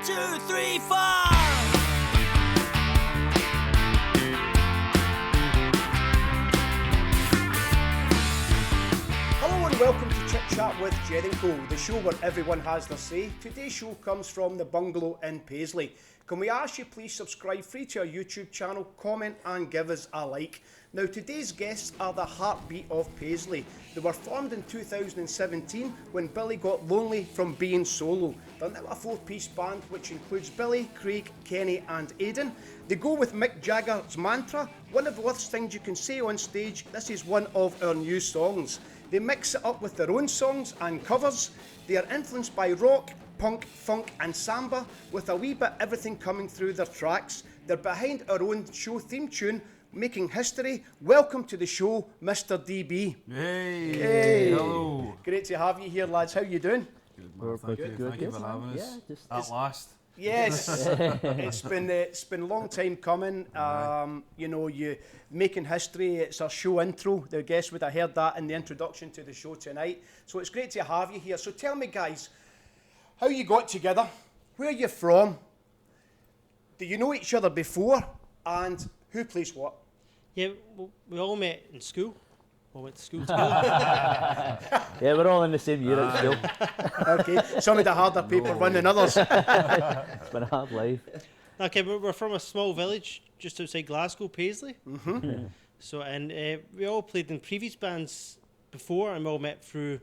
2, 3, 4. Hello and welcome to Chit Chat with Jed and Co, the show where everyone has their say. Today's show comes from the Bungalow in Paisley. Can we ask you please subscribe free to our YouTube channel, comment and give us a like. Now today's guests are the heartbeat of Paisley. They were formed in 2017 when Billy got lonely from being solo. They're now a four-piece band which includes Billy, Craig, Kenny and Aidan. They go with Mick Jagger's mantra, one of the worst things you can say on stage, this is one of our new songs. They mix it up with their own songs and covers. They are influenced by rock, punk, funk and samba with a wee bit everything coming through their tracks. They're behind our own show theme tune, making history. Welcome to the show, Mr. DB. Hey, hello. Great to have you here, lads. How you doing? Good, man. Thank you for having us. At last. Yes, it's been a long time coming. You know, you making history. It's our show intro. The guests would have heard that in the introduction to the show tonight. So it's great to have you here. So tell me, guys, how you got together? Where are you from? Do you know each other before? And who plays what? Yeah, we all met in school. We went to school together. Yeah, we're all in the same year at school. Okay, some of the harder people run than others. It's been a hard life. Okay, we're from a small village just outside Glasgow, Paisley. Mm-hmm. So, and we all played in previous bands before, and we all met through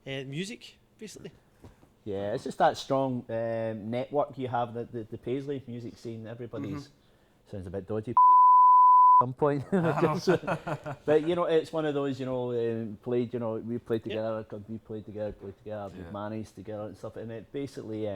music, basically. Yeah, it's just that strong network you have, the Paisley music scene. Everybody's sounds a bit dodgy at some point. But you know, it's one of those, you know, played, you know, we played together, we played together, we've managed together and stuff, and it basically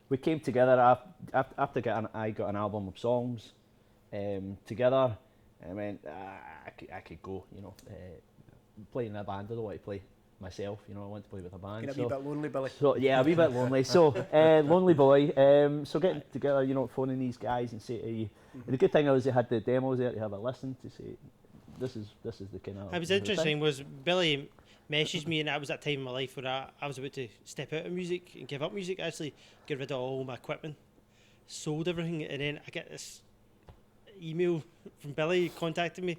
we came together after I got an album of songs together. I went, I could go, you know, playing in a band. I don't want to play myself, you know, I want to play with a band. Getting a wee bit lonely, Billy. So yeah, a wee bit lonely. So lonely boy. So getting together, you know, phoning these guys and say to you. The good thing was they had the demos there to have a listen to say, this is the kind of. It was interesting was Billy messaged me, and that was that time in my life where I was about to step out of music and give up music. Actually, get rid of all my equipment, sold everything, and then I get this email from Billy contacting me.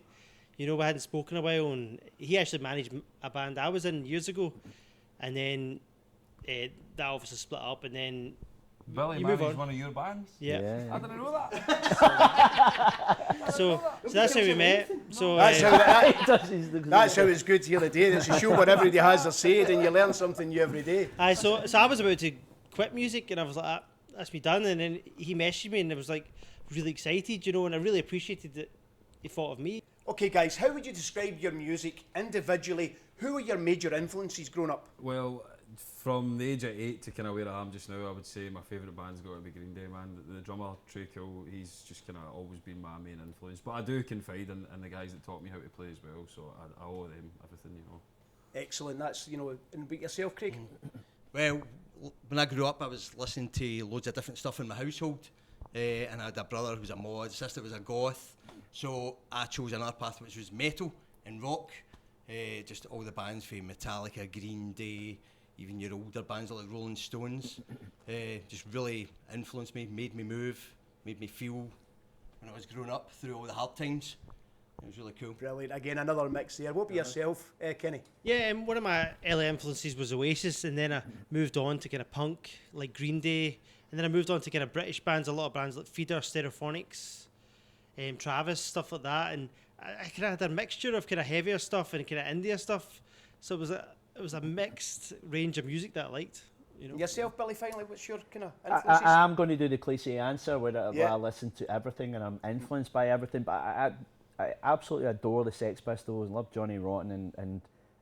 You know, we hadn't spoken a while, and he actually managed a band I was in years ago, and then that obviously split up, and then Billy managed one of your bands? Yeah. I didn't know that. So that's how we met. So That's how it's good here today. It's a show where everybody has their say, and you learn something new every day. So I was about to quit music, and I was like, that's me done. And then he messaged me, and I was like really excited, you know, and I really appreciated that he thought of me. Okay, guys, how would you describe your music individually? Who were your major influences growing up? Well, from the age of 8 to kind of where I am just now, I would say my favourite band's got to be Green Day, man. The drummer, Trey Kill, he's just kind of always been my main influence. But I do confide in the guys that taught me how to play as well, so I owe them everything, you know. Excellent, that's, you know, and about yourself, Craig? Well, when I grew up, I was listening to loads of different stuff in my household, and I had a brother who was a mod, a sister was a goth, so I chose another path which was metal and rock, just all the bands from Metallica, Green Day, even your older bands like Rolling Stones, just really influenced me, made me move, made me feel when I was growing up through all the hard times. It was really cool. Brilliant. Again, another mix there. What about yourself, Kenny? Yeah, one of my early influences was Oasis, and then I moved on to kind of punk, like Green Day, and then I moved on to kind of British bands, a lot of bands like Feeder, Stereophonics, Travis, stuff like that, and I kind of had a mixture of kind of heavier stuff and kind of indie stuff, so it was a mixed range of music that I liked. You know. Yourself, Billy, finally, what's your kind of influences? I'm going to do the cliche answer where I listen to everything and I'm influenced by everything, but I absolutely adore the Sex Pistols and love Johnny Rotten,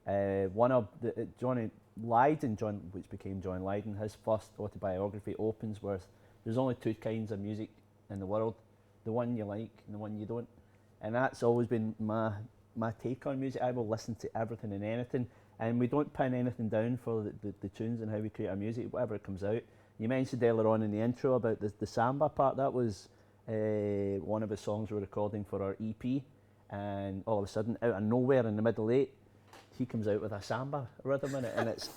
and one of the Johnny Lydon, which became John Lydon, his first autobiography opens with there's only two kinds of music in the world, the one you like and the one you don't, and that's always been my take on music. I will listen to everything and anything, and we don't pin anything down for the tunes and how we create our music, whatever it comes out. You mentioned earlier on in the intro about the samba part. That was one of the songs we were recording for our EP, and all of a sudden, out of nowhere in the middle 8, he comes out with a samba rhythm in it, and it's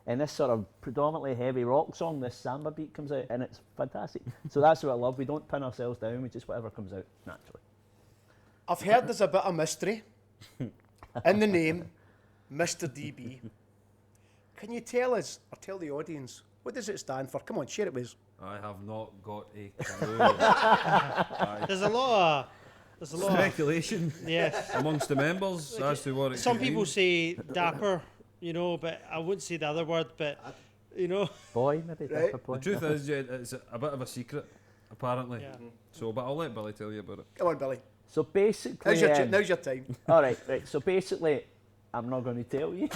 in this sort of predominantly heavy rock song, this samba beat comes out, and it's fantastic. So that's what I love. We don't pin ourselves down. We just whatever comes out naturally. I've heard there's a bit of mystery in the name, MRdB. Can you tell us, or tell the audience, what does it stand for? Come on, share it with us. I have not got a clue. There's a lot of Speculation yes. amongst the members as to what it Some could people mean. say dapper, you know, but I wouldn't say the other word, but you know. Boy, maybe Right. dapper boy. The truth is, Jed, it's a bit of a secret, apparently. Yeah. So, but I'll let Billy tell you about it. Come on, Billy. So basically, Now's your time. all right. So basically, I'm not going to tell you.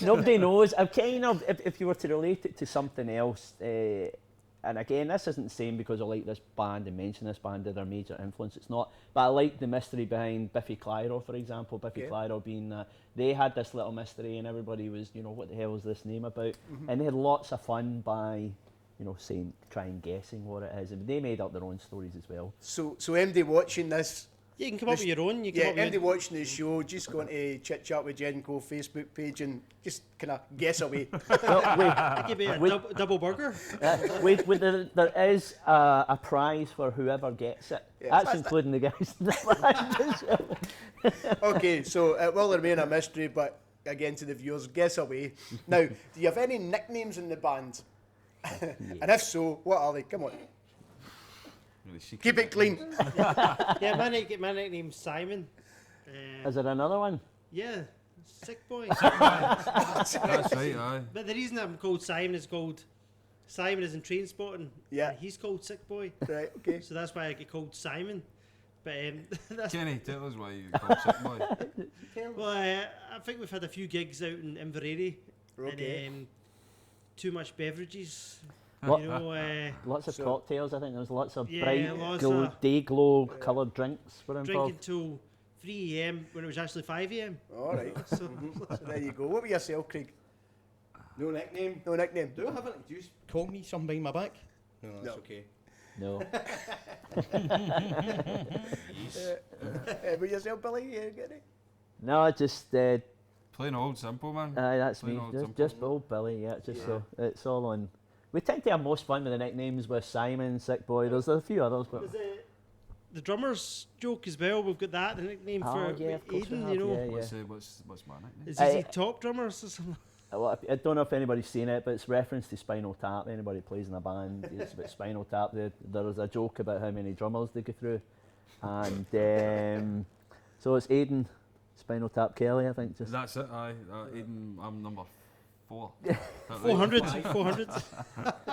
Nobody knows. I'm kind of, if you were to relate it to something else, and again, this isn't the same because I like this band and mention this band, they're a major influence. It's not. But I like the mystery behind Biffy Clyro, for example. Biffy Clyro being, they had this little mystery, and everybody was, you know, what the hell is this name about? And they had lots of fun by, you know, saying, trying guessing what it is, and they made up their own stories as well. So MD watching this. You can come up with your own. You can Yeah, come up MD with watching the show, just go into Chit Chat with Jed and Co Facebook page and just kind of guess away. Well, give you a double burger. there is a prize for whoever gets it. Yeah, That's that's including the guys in the band. Okay, so it will remain a mystery, but again to the viewers, guess away. Now, do you have any nicknames in the band? And if so, what are they? Come on. Really secret. Keep it clean. Yeah, my nickname's Simon. Is there another one? Yeah, Sick Boy. That's right, aye. But the reason I'm called Simon is Simon is in Train Spotting. Yeah. And he's called Sick Boy. Right, okay. So that's why I get called Simon. But that's Kenny, tell us why you call Sick Boy. well, I think we've had a few gigs out in Inverary. Okay. And too much beverages. What? You know, Lots of So- cocktails, I think there was lots of Yeah, bright, lots glow, of- day glow coloured drinks were drinking involved. till 3 a.m. when it was actually 5 a.m. All right. So So there you go. What about yourself, Craig? No nickname. No nickname. Do I have it? Do you call me something behind my back? No, that's No. okay. No. About yourself, Billy? You get it? No, just, Plain old simple, man. that's Plain me. old Just, simple. just old Billy, yeah. Just so it's all on. We tend to have most fun with the nicknames with Simon, Sick Boy. There's a few others, but. there's the drummer's joke as well. We've got that, the nickname Oh, for yeah, of course we Aiden, have, you know. yeah. What's my nickname? Is he top drummer or something? Well, I don't know if anybody's seen it, but it's reference to Spinal Tap. Anybody plays in a band, it's about Spinal Tap. There was a joke about how many drummers they go through, and so it's Aiden, Spinal Tap Kelly, I think. Just That's it, aye. Aiden, I'm number 4. 400.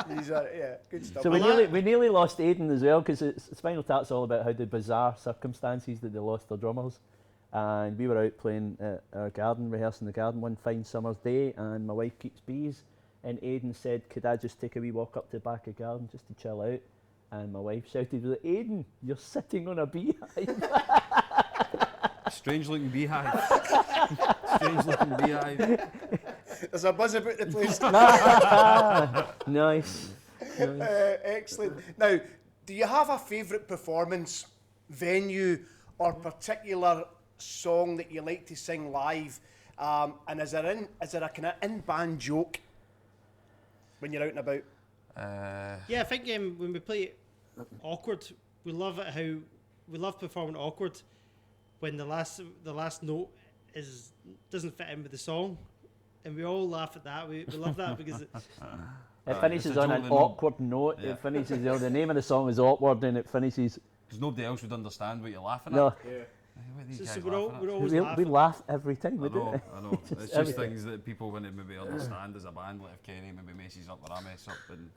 These are, yeah, good stuff. so we nearly lost Aiden as well because Spinal Tap's all about how the bizarre circumstances that they lost their drummers. And we were out playing at our garden, rehearsing the garden one fine summer's day, and my wife keeps bees. And Aiden said, "Could I just take a wee walk up to the back of the garden just to chill out?" And my wife shouted, "Aiden, you're sitting on a beehive." Strange looking beehive. Strange looking beehive. There's a buzz about the place. Nice. Excellent. Now, do you have a favourite performance, venue, or particular song that you like to sing live? And is there a kind of in-band joke when you're out and about? Yeah, I think when we play Awkward, we love it how we love performing Awkward when the last note doesn't fit in with the song, and we all laugh at that. We love that because It finishes it's a on joke an they know. awkward note. Yeah. It finishes. The name of the song is awkward, and it finishes. Because nobody else would understand what you're laughing No, at. Yeah. What are these so guys we're laughing at? always we laughing. laugh every time we I do know, it. I know. It's just everything. things that people wouldn't maybe understand as a band, like if Kenny maybe messes up or I mess up, and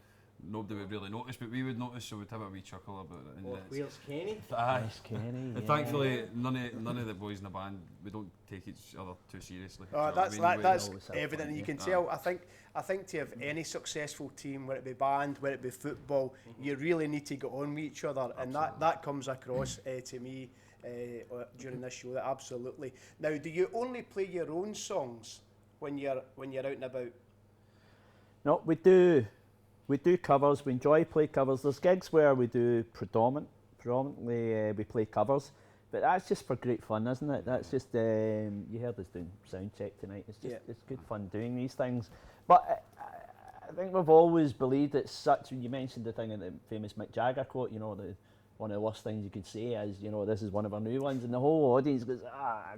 nobody would really notice, but we would notice, so we'd have a wee chuckle about it. And it's- Where's Kenny? Aye. Nice, Kenny. And Yeah. thankfully, none of the boys in the band, we don't take each other too seriously. Oh, Do you know what I mean? that's always have evident. fun, You yeah. can tell. I think to have any successful team, whether it be band, whether it be football, you really need to get on with each other, and that comes across to me during this show. That absolutely. Now, do you only play your own songs when you're out and about? No, we do covers. We enjoy play covers. There's gigs where we do predominantly we play covers. But that's just for great fun, isn't it? That's just you heard us doing sound check tonight. It's just it's good fun doing these things. But I think we've always believed it's such. You mentioned the thing in the famous Mick Jagger quote. You know, one of the worst things you could say is, you know, this is one of our new ones, and the whole audience goes,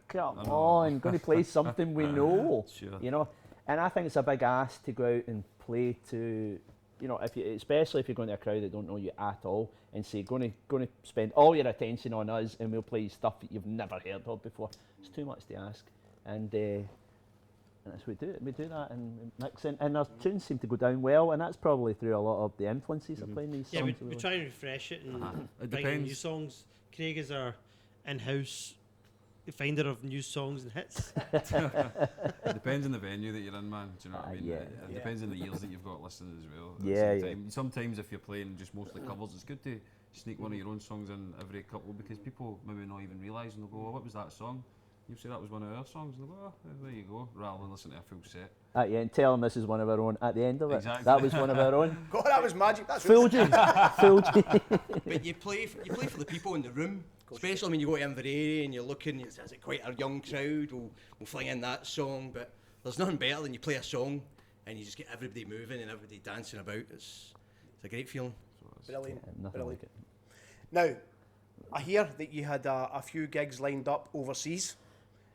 come on, going to play something we know. Sure. You know, and I think it's a big ask to go out and play to. You know, especially if you're going to a crowd that don't know you at all, and say, going to spend all your attention on us, and we'll play stuff that you've never heard of before. It's too much to ask, and that's what we do. We do that and mix in, and our tunes seem to go down well, and that's probably through a lot of the influences of playing these songs. Yeah, we try and refresh it and It bring in new depends. songs. Craig is our in-house finder of new songs and hits. It depends on the venue that you're in, man. Do you know what I mean? Yeah. It depends on the ears that you've got listening as well. Sometimes if you're playing just mostly covers, it's good to sneak one of your own songs in every couple, because people maybe not even realise, and they'll go, oh, what was that song? You say that was one of our songs, and they'll go, oh, there you go, rather than listen to a full set. And tell them this is one of our own at the end of it. Exactly. That was one of our own. God, that was magic. That's Fooled you. Fooled you. But you play for the people in the room, especially when you go to Inverary and you're looking. Is it quite a young crowd? We'll fling in that song, but there's nothing better than you play a song and you just get everybody moving and everybody dancing about. It's a great feeling. Brilliant. Nothing like it. Now, I hear that you had a few gigs lined up overseas.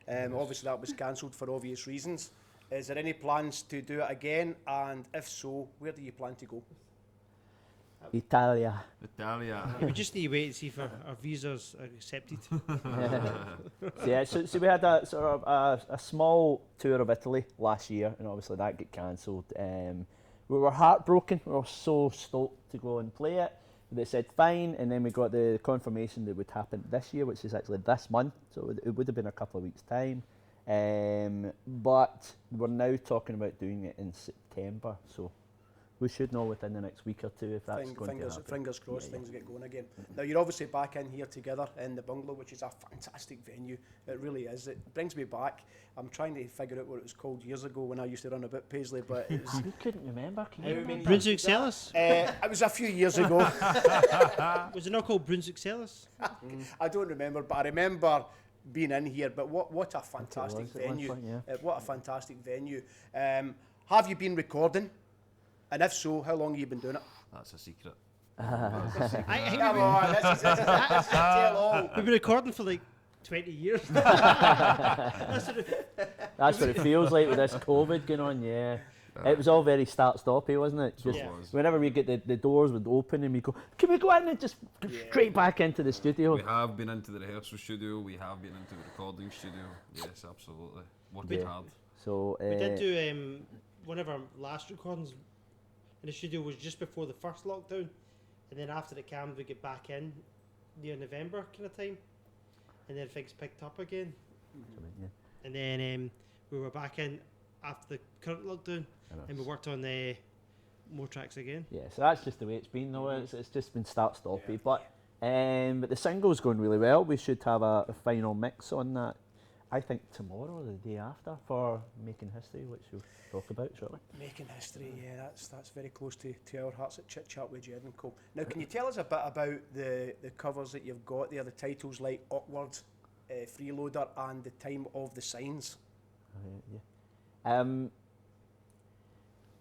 Obviously, that was cancelled for obvious reasons. Is there any plans to do it again? And if so, where do you plan to go? Italia. We just need to wait and see if our visas are accepted. So we had a sort of a small tour of Italy last year, and obviously that got cancelled. We were heartbroken. We were so stoked to go and play it. They said fine, and then we got the confirmation that it would happen this year, which is actually this month. So it would have been a couple of weeks' time. But we're now talking about doing it in September. So we should know within the next week or two if that's going to happen. Fingers crossed, things get going again. Now, you're obviously back in here together in the Bungalow, which is a fantastic venue. It really is. It brings me back. I'm trying to figure out what it was called years ago when I used to run about Paisley, but it was... You couldn't remember, can you remember? Brunswick Cellars? It was a few years ago. Was it not called Brunswick Cellars? I don't remember, but I remember being in here. But what a fantastic venue. Point, yeah. What a fantastic venue. Have you been recording? And if so, how long have you been doing it? That's a secret. I think Come on, this is tell all. we've been recording for like 20 years. That's what it- That's what it feels like with this COVID going on, yeah. It was all very start-stoppy, wasn't it? Just Yeah. whenever we get the doors would open and we go, can we go in and just straight back into the studio? We have been into the rehearsal studio, we have been into the recording studio. Yes, absolutely. Working hard. So we did do one of our last recordings in the studio was just before the first lockdown, and then after the cam we get back in near November kind of time, and then things picked up again, and then we were back in after the current lockdown, and we worked on more tracks again. Yeah, so that's just the way it's been though. It's just been start-stoppy, but the single's going really well. We should have a final mix on that, I think tomorrow or the day after, for Making History, which we'll talk about shortly. Making history, yeah, that's very close to our hearts at Chit Chat with Jed and Co. Now, can you tell us a bit about the covers that you've got there, the titles like Awkward, Freeloader, and The Time of the Signs?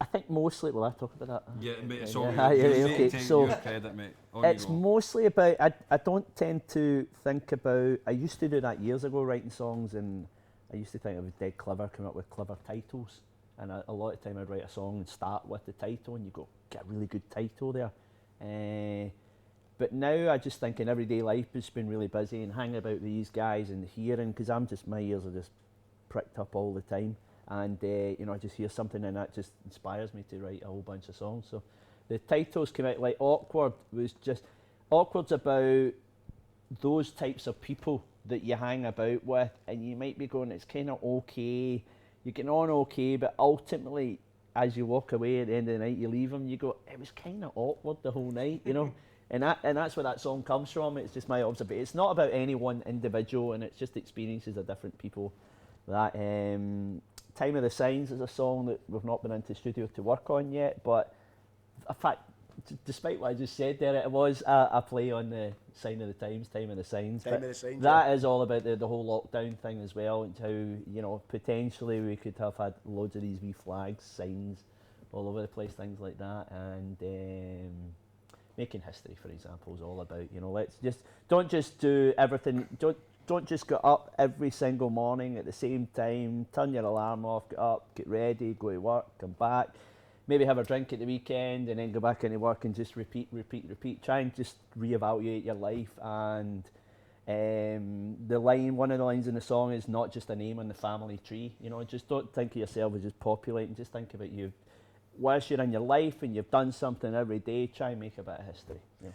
I think mostly, will I talk about that? Yeah, mate, it's Yeah, all yeah, you. okay, Take so your credit, mate. It's mostly about, I don't tend to think about, I used to do that years ago, writing songs, and I used to think it was dead clever, coming up with clever titles, and a lot of time I'd write a song and start with the title, and you go, get a really good title there. But now I just think in everyday life it's been really busy and hanging about with these guys and hearing, because my ears are just pricked up all the time, and I just hear something and that just inspires me to write a whole bunch of songs. So the titles came out like Awkward's about those types of people that you hang about with, and you might be going, it's kind of okay, you're getting on okay, but ultimately as you walk away at the end of the night, you leave them, you go, it was kind of awkward the whole night, and that's where that song comes from. It's just my observation. It's not about any one individual, and it's just experiences of different people. That Time of the Signs is a song that we've not been into the studio to work on yet, but in fact, despite what I just said there, it was a play on the sign of the times, time of the signs. Time of the signs, that is all about the whole lockdown thing as well, and how, you know, potentially we could have had loads of these wee flags, signs all over the place, things like that. And making history, for example, is all about, you know, don't just do everything, don't just get up every single morning at the same time, turn your alarm off, get up, get ready, go to work, come back, maybe have a drink at the weekend and then go back into work and just repeat. Try and just reevaluate your life. And one of the lines in the song is not just a name on the family tree. You know, just don't think of yourself as just populating, just think about you. Whilst you're in your life and you've done something every day, try and make a bit of history. You know.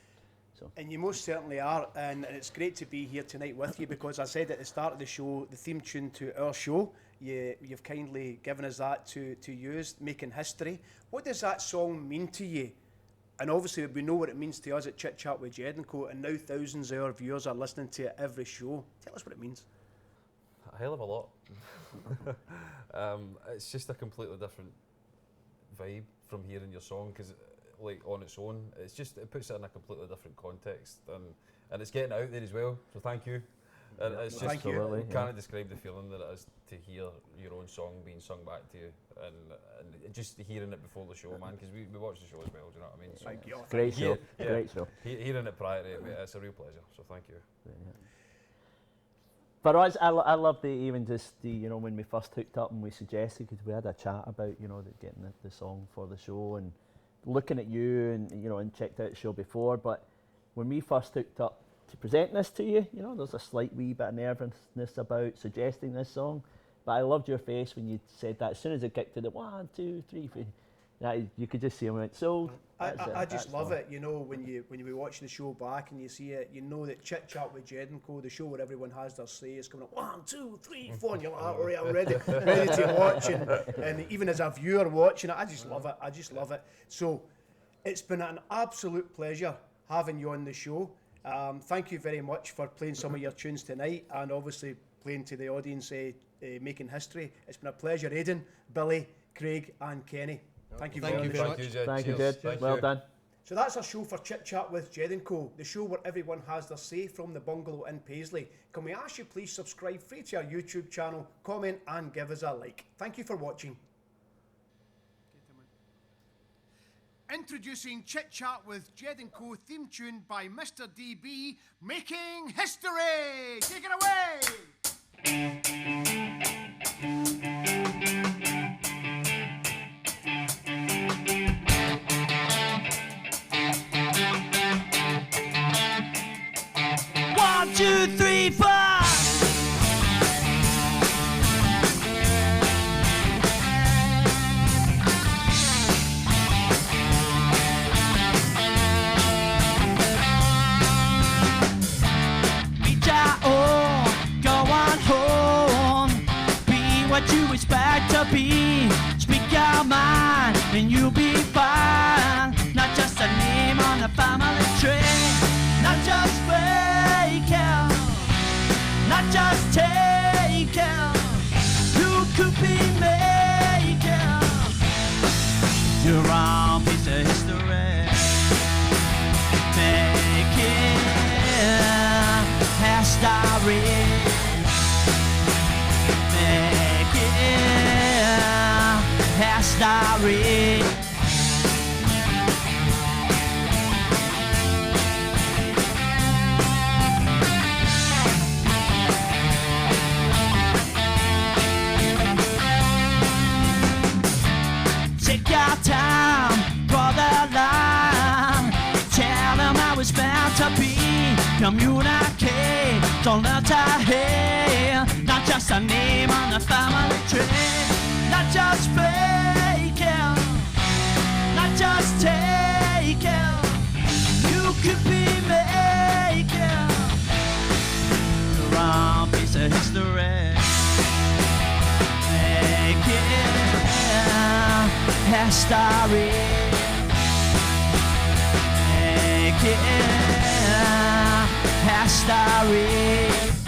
So. And you most certainly are, and it's great to be here tonight with you, because I said at the start of the show, the theme tune to our show, you've kindly given us that to use, Making History. What does that song mean to you? And obviously we know what it means to us at Chit Chat with Jed and Co, and now thousands of our viewers are listening to it every show. Tell us what it means. A hell of a lot. It's just a completely different vibe from hearing your song, because like on its own, it puts it in a completely different context, and it's getting out there as well. So thank you. And it's just absolutely, can't describe the feeling that it is to hear your own song being sung back to you, and just hearing it before the show, man. Because we watch the show as well. Do you know what I mean? So thank you. Great show. Great show. Hearing it prior to it, it's a real pleasure. So thank you. Yeah. For us, I love even just you know, when we first hooked up and we suggested, because we had a chat about, you know, getting the song for the show and looking at you, and you know, and checked out the show before. But when we first hooked up to present this to you, you know, there's a slight wee bit of nervousness about suggesting this song. But I loved your face when you said that. As soon as it kicked to the 1, 2, 3, 4, you could just see him went, so. I just love it, you know, when you be watching the show back and you see it, you know that Chit Chat with Jed and Co, the show where everyone has their say, is coming up 1, 2, 3, 4, and you're like, all right, I'm ready to watch. And even as a viewer watching it, I just love it. So it's been an absolute pleasure having you on the show. Thank you very much for playing some of your tunes tonight, and obviously playing to the audience, Making History. It's been a pleasure, Aidan, Billy, Craig and Kenny. Thank you very much. Thank you, Jed. Well done. So that's our show for Chit Chat with Jed and Co, the show where everyone has their say from the Bungalow in Paisley. Can we ask you please subscribe free to our YouTube channel, comment and give us a like. Thank you for watching. Introducing Chit Chat with Jed and Co, theme tune by MRdB, Making History. Take it away. One, two, three, four. What you expect to be. Speak your mind and you'll be fine. Not just a name on the family tree. Not just fake out. Not just take out. You could be making your own piece of history. Making history. History. Take your time, draw the line. Tell them how it's meant to be. Communicate, don't let her hear. Not just a name on the family tree. Not just faking, not just taking. You could be making your own piece of history. Making history. Making history.